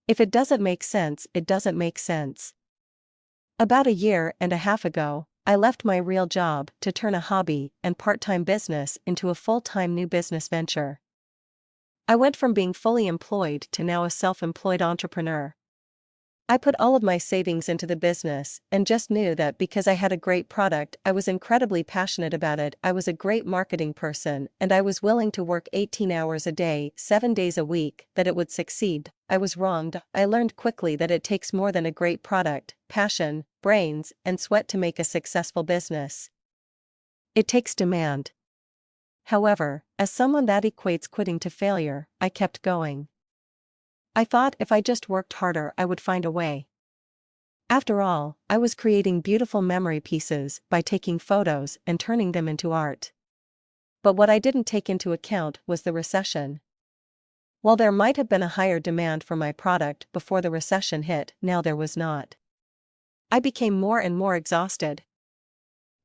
If it doesn't make sense, it doesn't make sense. About a year and a half ago, I left my real job to turn a hobby and part-time business into a full-time new business venture. I went from being fully employed to now a self-employed entrepreneur. I put all of my savings into the business and just knew that because I had a great product, I was incredibly passionate about it, I was a great marketing person, and I was willing to work 18 hours a day, 7 days a week, that it would succeed. I was wronged. I learned quickly that it takes more than a great product, passion, brains, and sweat to make a successful business. It takes demand. However, as someone that equates quitting to failure, I kept going. I thought if I just worked harder I would find a way. After all, I was creating beautiful memory pieces by taking photos and turning them into art. But what I didn't take into account was the recession. While there might have been a higher demand for my product before the recession hit, now there was not. I became more and more exhausted.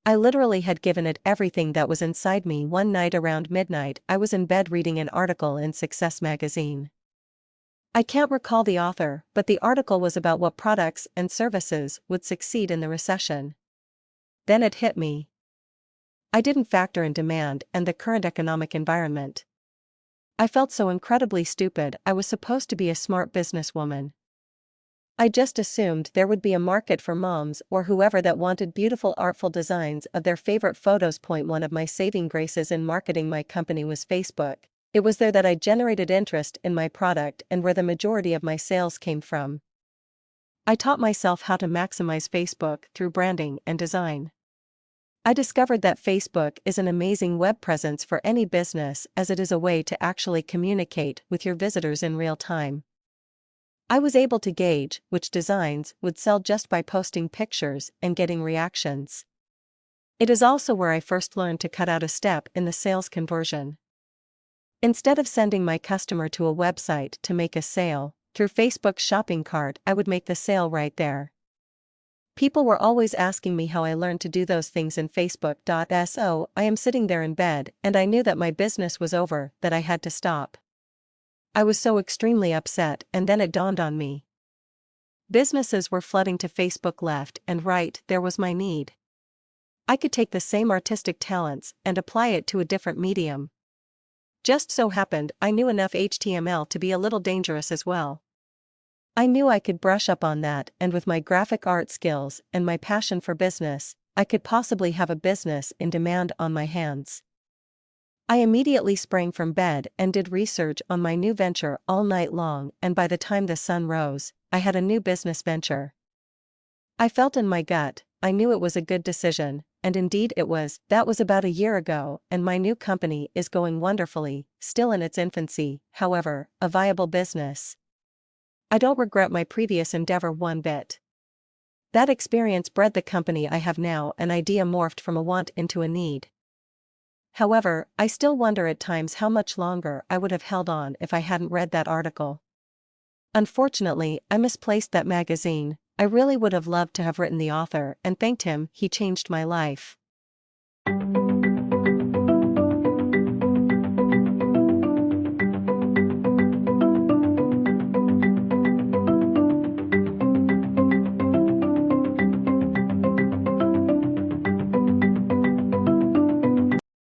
I literally had given it everything that was inside me. One night around midnight, I was in bed reading an article in Success magazine. I can't recall the author, but the article was about what products and services would succeed in the recession. Then it hit me. I didn't factor in demand and the current economic environment. I felt so incredibly stupid. I was supposed to be a smart businesswoman. I just assumed there would be a market for moms or whoever that wanted beautiful artful designs of their favorite photos. One of my saving graces in marketing my company was Facebook. It was there that I generated interest in my product and where the majority of my sales came from. I taught myself how to maximize Facebook through branding and design. I discovered that Facebook is an amazing web presence for any business as it is a way to actually communicate with your visitors in real time. I was able to gauge which designs would sell just by posting pictures and getting reactions. It is also where I first learned to cut out a step in the sales conversion. Instead of sending my customer to a website to make a sale, through Facebook's shopping cart I would make the sale right there. People were always asking me how I learned to do those things in Facebook.so. I am sitting there in bed and I knew that my business was over, that I had to stop. I was so extremely upset, and then it dawned on me. Businesses were flooding to Facebook left and right. There was my need. I could take the same artistic talents and apply it to a different medium. Just so happened I knew enough HTML to be a little dangerous as well. I knew I could brush up on that, and with my graphic art skills and my passion for business, I could possibly have a business in demand on my hands. I immediately sprang from bed and did research on my new venture all night long, and by the time the sun rose, I had a new business venture. I felt in my gut, I knew it was a good decision, and indeed it was. That was about a year ago, and my new company is going wonderfully, still in its infancy, however, a viable business. I don't regret my previous endeavor one bit. That experience bred the company I have now. An idea morphed from a want into a need. However, I still wonder at times how much longer I would have held on if I hadn't read that article. Unfortunately, I misplaced that magazine. I really would have loved to have written the author and thanked him. He changed my life.